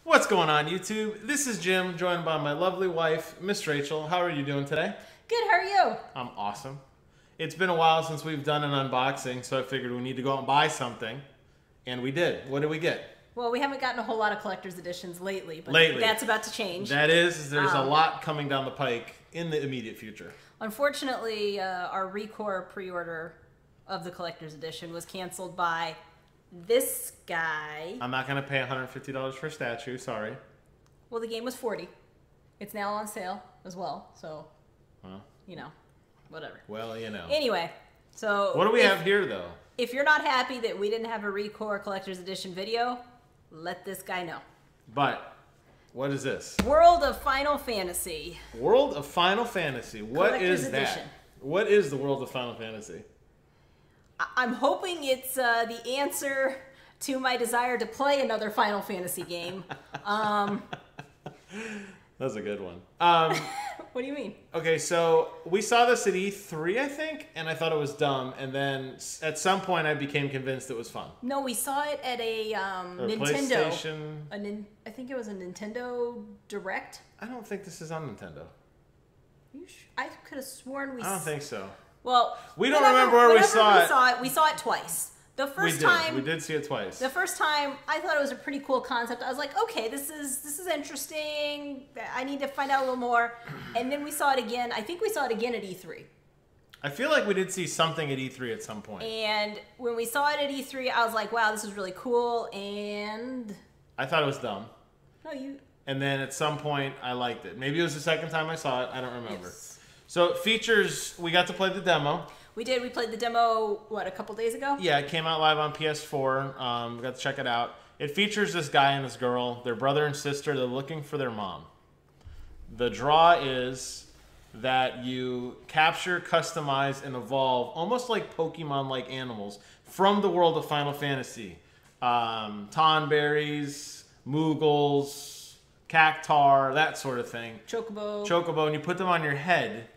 What's going on, YouTube? This is Jim, joined by my lovely wife, Miss Rachel. How are you doing today? Good, how are you? I'm awesome. It's been a while since we've done an unboxing, so I figured we need to go out and buy something. And we did. What did we get? Well, we haven't gotten a whole lot of collector's editions lately, but that's about to change. That is, there's a lot coming down the pike in the immediate future. Unfortunately, our Recore pre-order of the collector's edition was canceled by this guy. I'm not going to pay $150 for a statue, sorry. Well, the game was $40. It's now on sale as well, so, you know, whatever. Well, you know. Anyway, so... What do we have here, though? If you're not happy that we didn't have a Recore collector's edition video, let this guy know. But, what is this? World of Final Fantasy. World of Final Fantasy. What is that? Edition. What is the World of Final Fantasy? I'm hoping it's the answer to my desire to play another Final Fantasy game. That's a good one. What do you mean? Okay, so we saw this at E3, I think, and I thought it was dumb, and then at some point I became convinced it was fun. No, we saw it at a Nintendo. PlayStation. I think it was a Nintendo Direct. I don't think this is on Nintendo. I could have sworn we. I don't think so. Well, we don't remember where we saw it. We saw it twice. The first time we did see it twice. The first time, I thought it was a pretty cool concept. I was like, okay, this is interesting. I need to find out a little more. And then we saw it again. I think we saw it again at E3. I feel like we did see something at E3 at some point. And when we saw it at E3, I was like, wow, this is really cool. And I thought it was dumb. No, you. And then at some point, I liked it. Maybe it was the second time I saw it. I don't remember. Yes. So it features, we got to play the demo. We did. We played the demo, what, a couple days ago? Yeah, it came out live on PS4. We got to check it out. It features this guy and this girl. They're brother and sister. They're looking for their mom. The draw is that you capture, customize, and evolve, almost like Pokemon-like animals, from the world of Final Fantasy. Tonberries, Moogles, Cactar, that sort of thing. Chocobo, and you put them on your head.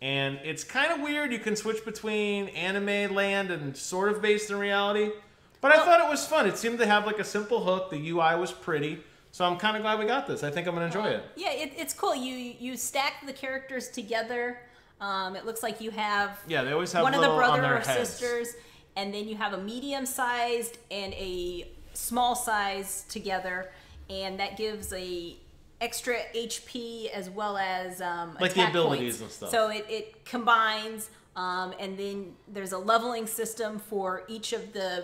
And it's kind of weird. You can switch between anime land and sort of based in reality. But I thought it was fun. It seemed to have like a simple hook. The UI was pretty. So I'm kind of glad we got this. I think I'm going to enjoy it. Yeah, it's cool. You stack the characters together. It looks like you have they always have one of the brother or heads. Sisters. And then you have a medium-sized and a small size together. And that gives a extra HP as well as like the abilities and stuff. So it combines, and then there's a leveling system for each of the,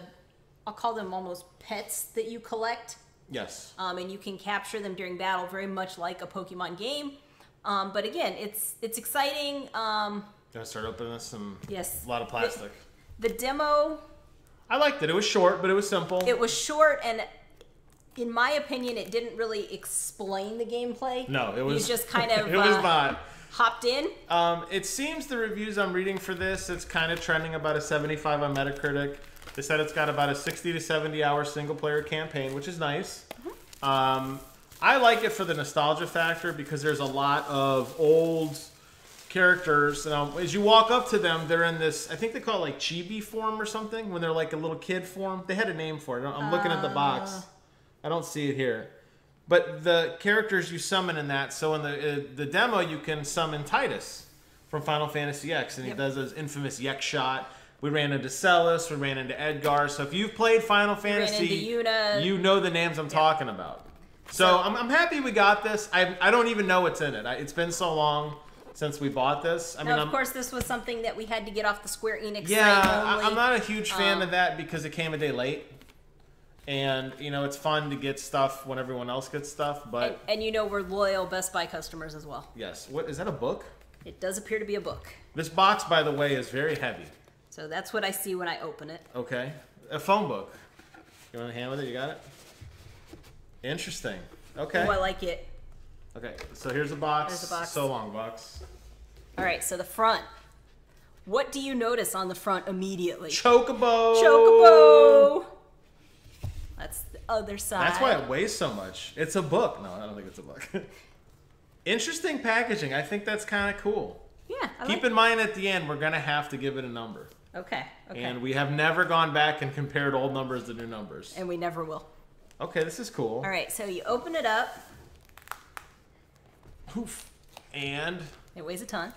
I'll call them almost pets that you collect. Yes. And you can capture them during battle, very much like a Pokemon game. But again, it's exciting. Gonna start opening this. Yes. A lot of plastic. The demo. I liked it. It was short, but it was simple. It was short, and in my opinion, it didn't really explain the gameplay. No, it was. You just kind of it was not. Hopped in. It seems the reviews I'm reading for this, it's kind of trending about a 75 on Metacritic. They said it's got about a 60 to 70 hour single player campaign, which is nice. I like it for the nostalgia factor because there's a lot of old characters. As you walk up to them, they're in this, I think they call it like chibi form or something, when they're like a little kid form. They had a name for it. I'm looking at the box. I don't see it here. But the characters you summon in that, so in the demo you can summon Titus from Final Fantasy X, and he does his infamous Yex shot. We ran into Celis, we ran into Edgar. So if you've played Final Fantasy, you know the names I'm talking about. So I'm happy we got this. I don't even know what's in it. It's been so long since we bought this. I mean, of course, this was something that we had to get off the Square Enix site only. I'm not a huge fan of that because it came a day late. And, you know, it's fun to get stuff when everyone else gets stuff, but... And you know we're loyal Best Buy customers as well. Yes. What, is that a book? It does appear to be a book. This box, by the way, is very heavy. So that's what I see when I open it. Okay. A phone book. You want a hand with it? You got it? Interesting. Okay. Oh, I like it. Okay, so here's the box. There's the box. So long box. All right, so the front. What do you notice on the front immediately? Chocobo! Chocobo! That's the other side. That's why it weighs so much. It's a book. No, I don't think it's a book. Interesting packaging. I think that's kind of cool. Yeah. Keep in mind at the end, we're going to have to give it a number. Okay. And we have never gone back and compared old numbers to new numbers. And we never will. Okay, this is cool. All right, so you open it up. Oof. And it weighs a ton.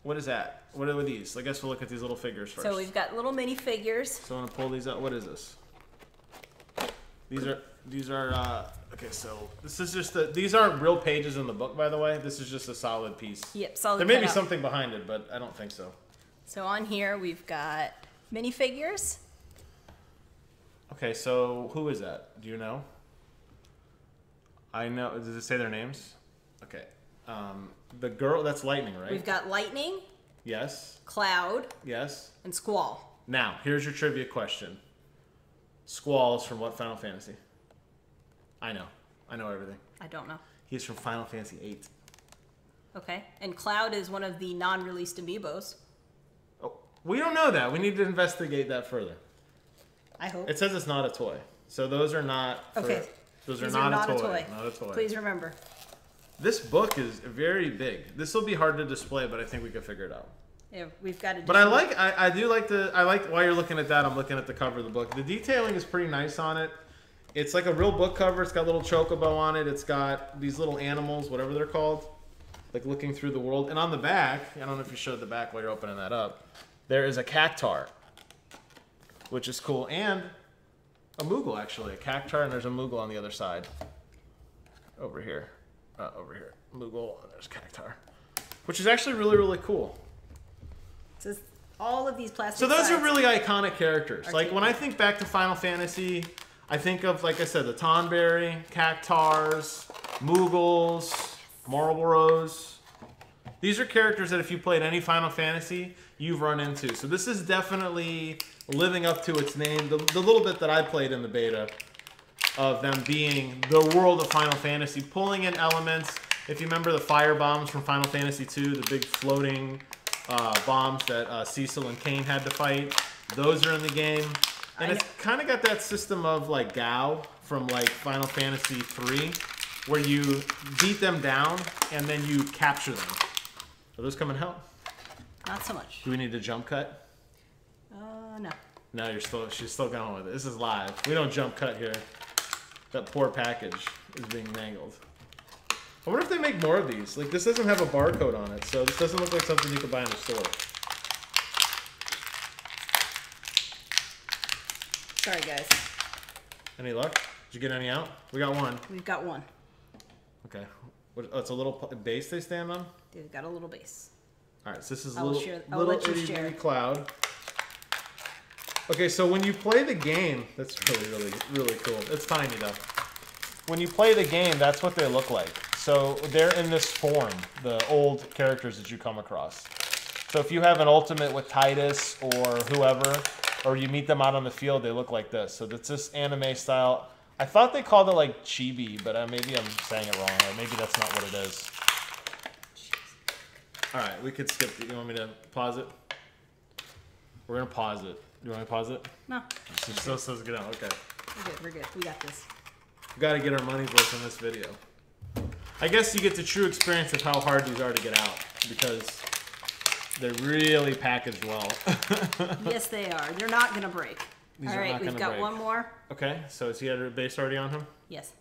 What is that? What are these? I guess we'll look at these little figures first. So we've got little mini figures. So I'm gonna pull these out. What is this? These are okay, so this is just these aren't real pages in the book, by the way. This is just a solid piece. Yep, solid. There may be something behind it, but I don't think so. So on here we've got minifigures. Okay, so who is that? Do you know? I know. Does it say their names? Okay. The girl, that's Lightning, right? We've got Lightning. Yes. Cloud. Yes. And Squall. Now, here's your trivia question. Squall is from what Final Fantasy? I know everything. I don't know. He's from Final Fantasy VIII. Okay. And Cloud is one of the non-released amiibos. Oh, we don't know that. We need to investigate that further. I hope. It says it's not a toy. So those are not... Okay. Those are not a toy. Not a toy. Please remember. This book is very big. This will be hard to display, but I think we can figure it out. Yeah, we've got. But I like while you're looking at that, I'm looking at the cover of the book. The detailing is pretty nice on it. It's like a real book cover. It's got a little chocobo on it. It's got these little animals, whatever they're called, like looking through the world. And on the back, I don't know if you showed the back while you're opening that up, there is a cactar, which is cool, and a Moogle actually, a cactar, and there's a Moogle on the other side. Over here. Moogle, and there's cactar, which is actually really, really cool. So all of these plastic. So those are really iconic characters. Like when I think back to Final Fantasy, I think of, like I said, the Tonberry, cactars, Moogles, Marlboros. These are characters that if you played any Final Fantasy, you've run into. So this is definitely living up to its name. The little bit that I played in the beta of them being the world of Final Fantasy, pulling in elements. If you remember the fire bombs from Final Fantasy II, the big floating bombs that Cecil and Kain had to fight, those are in the game. And it's kind of got that system of like Gao from like Final Fantasy III, where you beat them down and then you capture them. Are those coming help? Not so much. Do we need to jump cut? No. No, she's still going with it. This is live. We don't jump cut here. That poor package is being mangled. I wonder if they make more of these. Like, this doesn't have a barcode on it, so this doesn't look like something you could buy in a store. Sorry, guys. Any luck? Did you get any out? We got one. We've got one. Okay. Oh, it's a little base they stand on? They've got a little base. All right, so this is I'll little let you itty share. bitty Cloud. Okay, so when you play the game, that's really, really, really cool. It's tiny, though. When you play the game, that's what they look like. So they're in this form, the old characters that you come across. So if you have an ultimate with Titus or whoever, or you meet them out on the field, they look like this. So it's this anime style. I thought they called it like chibi, but maybe I'm saying it wrong, or maybe that's not what it is. All right, we could skip it. You want me to pause it? We're going to pause it. You want me to pause it? No. So says get out. Okay. We're good. We got this. We got to get our money's worth in this video. I guess you get the true experience of how hard these are to get out, because they're really packaged well. Yes, they are. They're not going to break. These all right, we've got one more. Okay, so is he had a base already on him? Yes.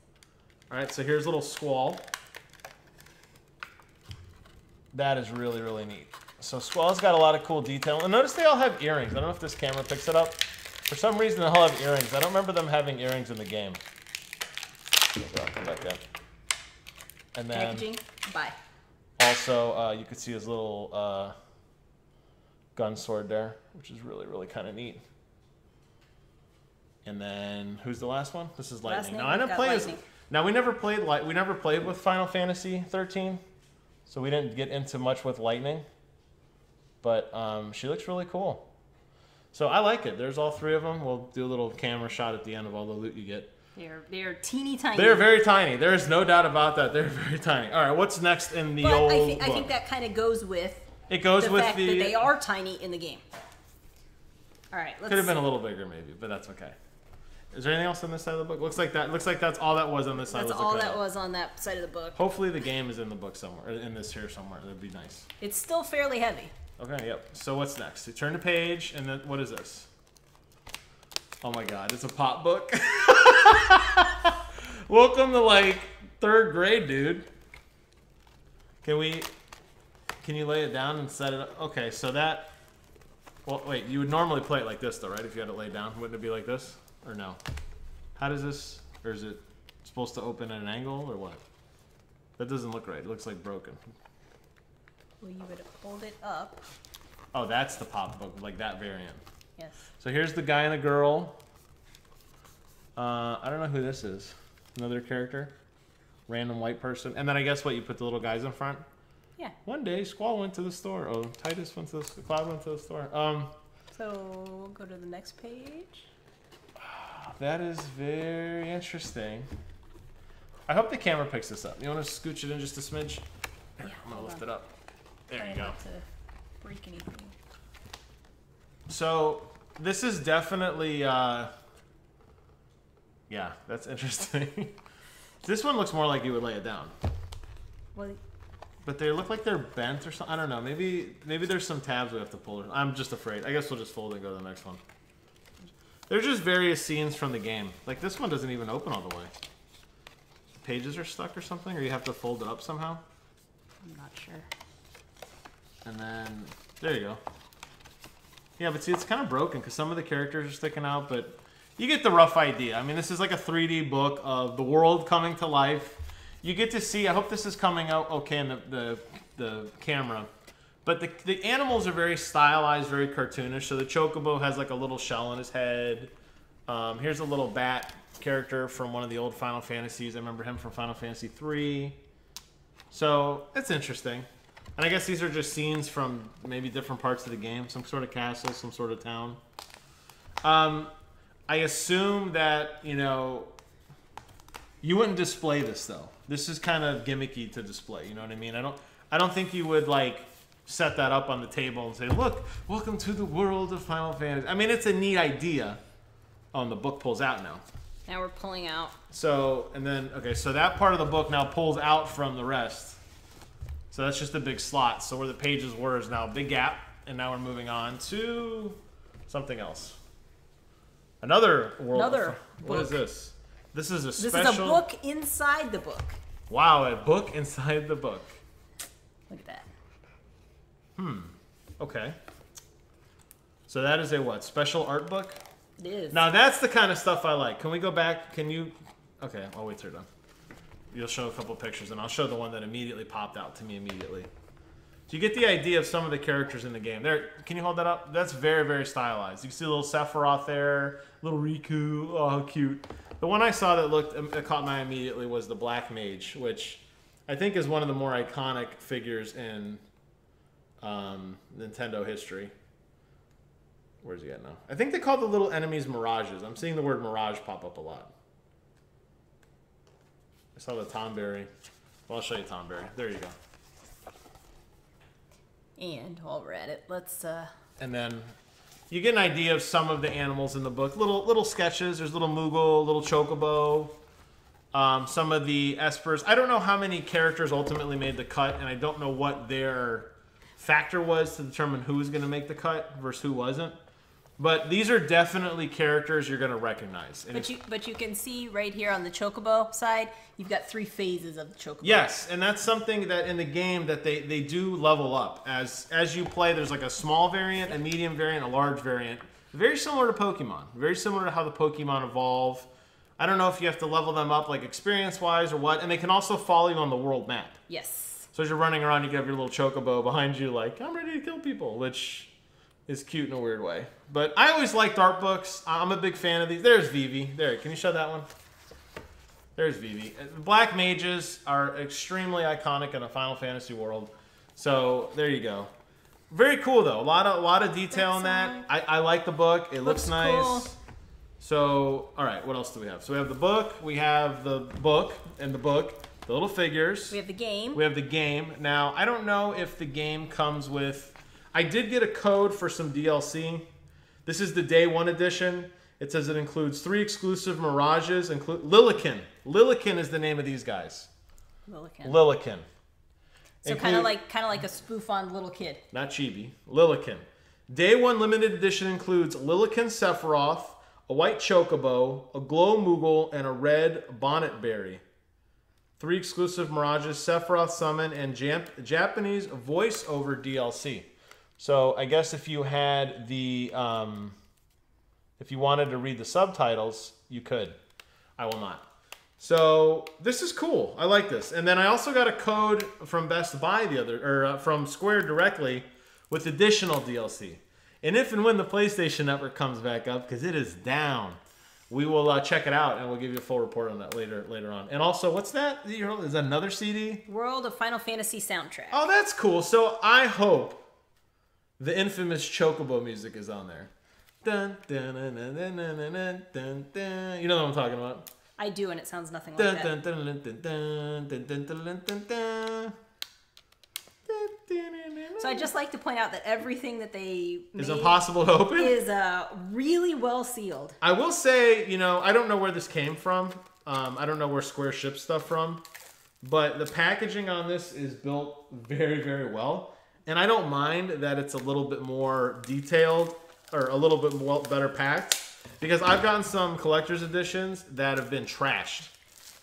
All right, so here's little Squall. That is really, really neat. So Squall's got a lot of cool detail. And notice they all have earrings. I don't know if this camera picks it up. For some reason, they all have earrings. I don't remember them having earrings in the game. So I'll come back in. And then packaging. Bye. Also, you could see his little gun sword there, which is really, really kind of neat. And then who's the last one? This is Lightning. Now I didn't play as. Now we never played with Final Fantasy 13, so we didn't get into much with Lightning. But she looks really cool. So I like it. There's all three of them. We'll do a little camera shot at the end of all the loot you get. They're teeny tiny. They're very tiny. There's no doubt about that. They're very tiny. All right, what's next in the old book? I think that kind of goes with the fact that they are tiny in the game. All right, could have been a little bigger maybe, but that's okay. Is there anything else on this side of the book? Looks like that's all that was on this side. That's all that was on that side of the book. Hopefully the game is in the book somewhere, or in this here somewhere. That'd be nice. It's still fairly heavy. Okay, yep. So what's next? You turn the page, and then what is this? Oh my god, it's a pop book. Welcome to like 3rd grade, dude. Can you lay it down and set it up? Okay, so that, well, wait, you would normally play it like this though, right? If you had it laid down, wouldn't it be like this? Or no? How does this, or is it supposed to open at an angle or what? That doesn't look right. It looks like broken. Well, you would hold it up. Oh, that's the pop book, like that variant. Yes. So here's the guy and the girl. I don't know who this is. Another character. Random white person. And then I guess what, you put the little guys in front? Yeah. One day, Squall went to the store. Oh, Titus went to the Cloud went to the store. So go to the next page. That is very interesting. I hope the camera picks this up. You want to scooch it in just a smidge? Here, I'm going to lift it up. There you go. Not to break anything. So, this is definitely, yeah, that's interesting. This one looks more like you would lay it down. Well, but they look like they're bent or something. I don't know. Maybe there's some tabs we have to pull. I'm just afraid. I guess we'll just fold it and go to the next one. There's just various scenes from the game. Like, this one doesn't even open all the way. Pages are stuck or something, or you have to fold it up somehow. I'm not sure. And then, there you go. Yeah, but see, it's kind of broken because some of the characters are sticking out, but you get the rough idea. I mean, this is like a 3D book of the world coming to life. You get to see, I hope this is coming out okay in the camera, but the animals are very stylized, very cartoonish. So the Chocobo has like a little shell on his head. Here's a little bat character from one of the old Final Fantasies. I remember him from Final Fantasy 3. So it's interesting. And I guess these are just scenes from maybe different parts of the game. Some sort of castle, some sort of town. I assume that, you know, you wouldn't display this though. This is kind of gimmicky to display, you know what I mean? I don't think you would like set that up on the table and say, look, welcome to the world of Final Fantasy. I mean, it's a neat idea. Oh, and the book pulls out now. Now we're pulling out. So, and then, okay, so that part of the book now pulls out from the rest. So that's just a big slot. So where the pages were is now a big gap. And now we're moving on to something else. Another world. Another What book. is this? This is a special... This is a book inside the book. Wow, a book inside the book. Look at that. Okay. So that is a what? Special art book? It is. Now that's the kind of stuff I like. Can we go back? Can you... Okay, I'll wait till you're done. You'll show a couple pictures, and I'll show the one that immediately popped out to me immediately. So you get the idea of some of the characters in the game. There, can you hold that up? That's very, very stylized. You can see a little Sephiroth there, little Riku. Oh, how cute. The one I saw that caught my eye immediately was the Black Mage, which I think is one of the more iconic figures in Nintendo history. Where's he at now? I think they call the little enemies mirages. I'm seeing the word mirage pop up a lot. I saw the Tomberry. Well, I'll show you Tomberry. There you go. And while we're at it, let's... And then you get an idea of some of the animals in the book. Little sketches. There's little Moogle, little Chocobo, some of the Espers. I don't know how many characters ultimately made the cut, and I don't know what their factor was to determine who was going to make the cut versus who wasn't. But these are definitely characters you're going to recognize. And But you can see right here on the Chocobo side, you've got 3 phases of the Chocobo. Yes, and that's something that in the game that they do level up. As you play, there's like a small variant, a medium variant, a large variant. Very similar to Pokemon. Very similar to how the Pokemon evolve. I don't know if you have to level them up like experience-wise or what. And they can also follow you on the world map. Yes. So as you're running around, you can have your little Chocobo behind you like, I'm ready to kill people, which is cute in a weird way. But I always liked art books. I'm a big fan of these. There's Vivi. There, can you show that one? There's Vivi. Black mages are extremely iconic in a Final Fantasy world. So there you go. Very cool though. A lot of detail in that. I like the book. It looks nice. Cool. So, all right, what else do we have? So we have the book. We have the book and the book. The little figures. We have the game. We have the game. Now, I don't know if the game comes with... I did get a code for some DLC. This is the Day 1 edition. It says it includes 3 exclusive Mirages, Lilikin. Lilikin is the name of these guys. Lilikin. So kind of like a spoof on Little Kid. Not Chibi. Lilikin. Day 1 limited edition includes Lilikin Sephiroth, a white chocobo, a glow moogle, and a red bonnet berry. 3 exclusive mirages, Sephiroth summon, and Japanese voiceover DLC. So I guess if you had the, if you wanted to read the subtitles, you could. I will not. So this is cool. I like this. And then I also got a code from Best Buy from Square directly with additional DLC. And if and when the PlayStation Network comes back up, because it is down, we will check it out and we'll give you a full report on that later on. And also, what's that? Is that another CD? World of Final Fantasy soundtrack. Oh, that's cool. So I hope the infamous Chocobo music is on there. Dun, dun, dun, dun, dun, dun, dun, dun, dun. You know what I'm talking about? I do, and it sounds nothing like that. So I'd just like to point out that everything that they made is impossible to open. Is really well sealed. I will say, you know, I don't know where this came from. I don't know where Square ships stuff from, but the packaging on this is built very, very well, and I don't mind that it's a little bit more detailed or a little bit more better packed, because I've gotten some collector's editions that have been trashed.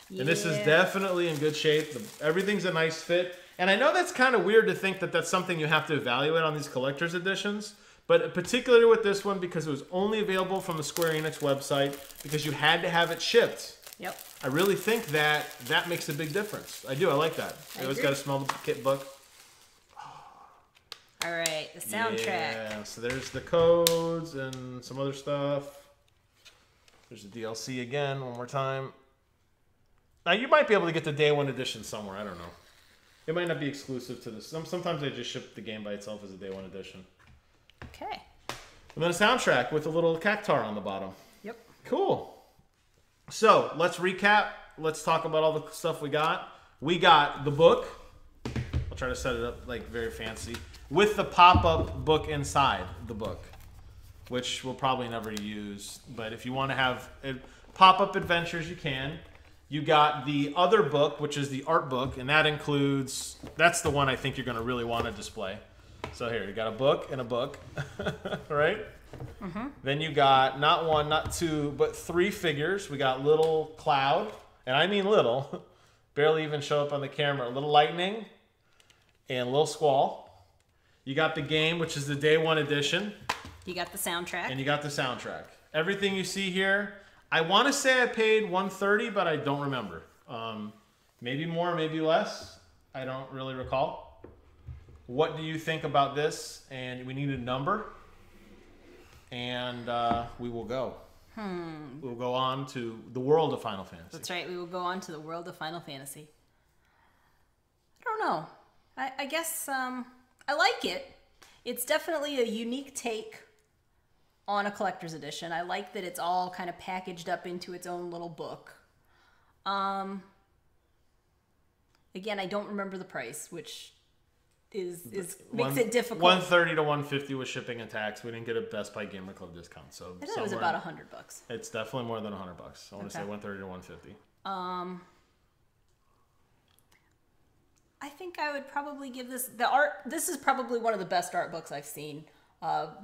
Yeah. And this is definitely in good shape. Everything's a nice fit. And I know that's kind of weird to think that that's something you have to evaluate on these collector's editions, but particularly with this one, because it was only available from the Square Enix website, because you had to have it shipped. Yep. I really think that makes a big difference. I do. I like that. I always got to smell the kit book. All right, the soundtrack. Yeah, so there's the codes and some other stuff. There's the DLC again, one more time. Now, you might be able to get the Day 1 edition somewhere. I don't know. It might not be exclusive to this. Sometimes they just ship the game by itself as a Day 1 edition. Okay. And then a soundtrack with a little cactar on the bottom. Yep. Cool. So, let's recap. Let's talk about all the stuff we got. We got the book. I'll try to set it up like very fancy. With the pop-up book inside the book, which we'll probably never use. But if you want to have pop-up adventures, you can. You got the other book, which is the art book, and that includes, that's the one I think you're going to really want to display. So here, you got a book and a book, right? Mm-hmm. Then you got not 1, not 2, but 3 figures. We got little Cloud, and I mean little, barely even show up on the camera. Little Lightning and little Squall. You got the game, which is the Day 1 edition. You got the soundtrack. And you got the soundtrack. Everything you see here, I want to say I paid $130, but I don't remember. Maybe more, maybe less. I don't really recall. What do you think about this? And we need a number. And we will go. We'll go on to the world of Final Fantasy. That's right. We will go on to the world of Final Fantasy. I don't know. I guess I like it. It's definitely a unique take on a collector's edition. I like that it's all kind of packaged up into its own little book. Again, I don't remember the price, which makes it difficult. $130 to $150 with shipping and tax. We didn't get a Best Buy Gamer Club discount, so I thought it was about $100. It's definitely more than $100. I want to say $130 to $150. I think I would probably give this the art. This is probably one of the best art books I've seen.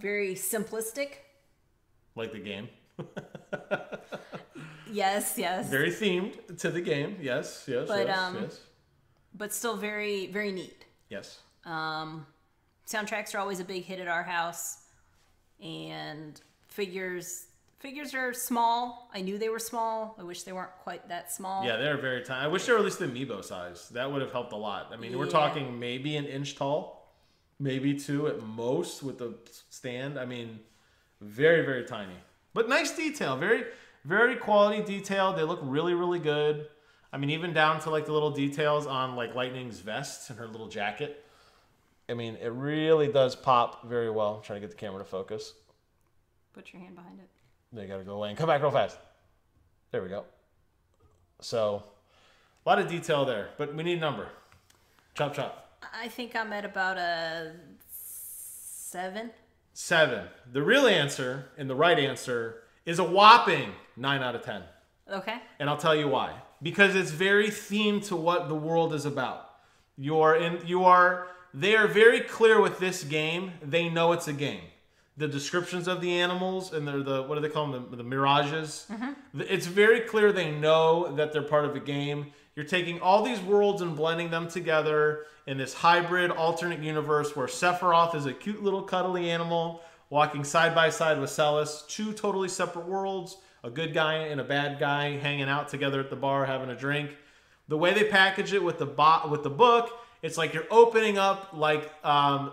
Very simplistic. Like the game. Yes. Very themed to the game. Yes. Yes. But still very, very neat. Yes. Soundtracks are always a big hit at our house, and figures are small. I knew they were small. I wish they weren't quite that small. Yeah, they're very tiny. I wish they were at least the amiibo size. That would have helped a lot. I mean, we're talking maybe an inch tall, maybe 2 at most with the stand. I mean, very, very tiny. But nice detail. Very, very quality detail. They look really, really good. I mean, even down to like the little details on like Lightning's vest and her little jacket. I mean, it really does pop very well. I'm trying to get the camera to focus. Put your hand behind it. They got to go away and come back real fast. There we go. So, a lot of detail there, but we need a number. Chop, chop. I think I'm at about a 7. 7. The real answer and the right answer is a whopping 9 out of 10. Okay. And I'll tell you why. Because it's very themed to what the world is about. They are very clear with this game. They know it's a game. the descriptions of the animals, and they're the, what do they call them, the mirages. It's very clear they know that they're part of a game. You're taking all these worlds and blending them together in this hybrid alternate universe where Sephiroth is a cute little cuddly animal walking side by side with Celis. Two totally separate worlds, a good guy and a bad guy hanging out together at the bar having a drink. The way they package it with the book, it's like you're opening up like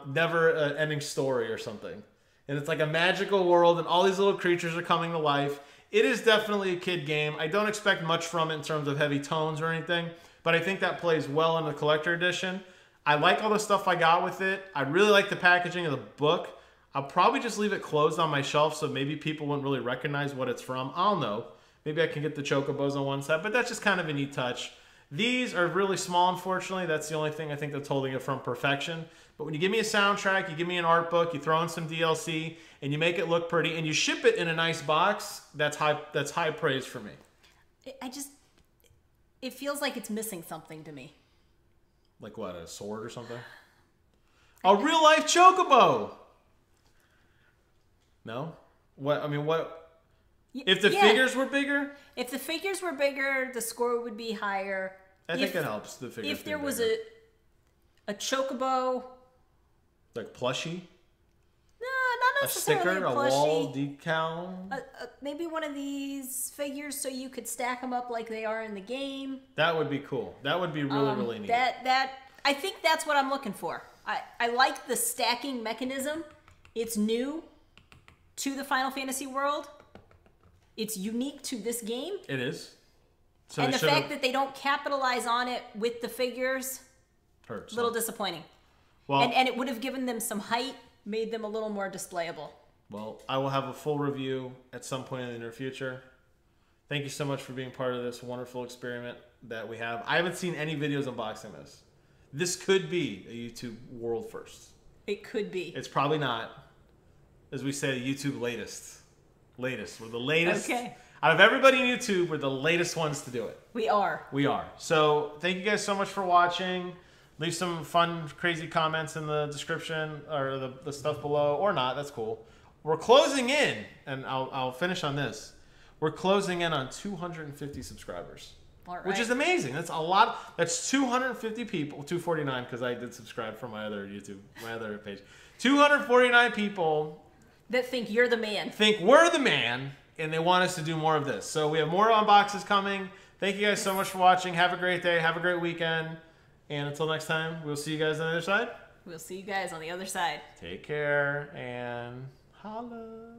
never ending story or something. And it's like a magical world and all these little creatures are coming to life. It is definitely a kid game. I don't expect much from it in terms of heavy tones or anything, but I think that plays well in the collector edition. I like all the stuff I got with it. I really like the packaging of the book. I'll probably just leave it closed on my shelf so maybe people wouldn't really recognize what it's from. I don't know. Maybe I can get the chocobos on one side, but that's just kind of a neat touch. These are really small, unfortunately. That's the only thing I think that's holding it from perfection. But when you give me a soundtrack, you give me an art book, you throw in some DLC, and you make it look pretty, and you ship it in a nice box, that's high praise for me. It feels like it's missing something to me. Like what, a sword or something? A real-life chocobo! No? What? I mean, what? If the figures were bigger? If the figures were bigger, the score would be higher. I think it helps, the figures. If there was a chocobo... Like plushie? No, not necessarily a sticker, a wall decal? Maybe one of these figures so you could stack them up like they are in the game. That would be cool. That would be really, really neat. I think that's what I'm looking for. I like the stacking mechanism. It's new to the Final Fantasy world. It's unique to this game. It is. So and the fact that they don't capitalize on it with the figures, hurts. A little disappointing. Well, and it would have given them some height, made them a little more displayable. Well, I will have a full review at some point in the near future. Thank you so much for being part of this wonderful experiment that we have. I haven't seen any videos unboxing this. This could be a YouTube world first. It could be. It's probably not. As we say, YouTube latest. Latest. We're the latest. Okay. Out of everybody in YouTube, we're the latest ones to do it. We are. We are. So thank you guys so much for watching. Leave some fun, crazy comments in the description or the stuff below, or not. That's cool. We're closing in, and I'll finish on this. We're closing in on 250 subscribers, all right, which is amazing. That's a lot. That's 250 people. 249 because I did subscribe from my other YouTube, my other page. 249 people that think you're the man. Think we're the man, and they want us to do more of this. So we have more unboxes coming. Thank you guys so much for watching. Have a great day. Have a great weekend. And until next time, we'll see you guys on the other side. We'll see you guys on the other side. Take care and holla.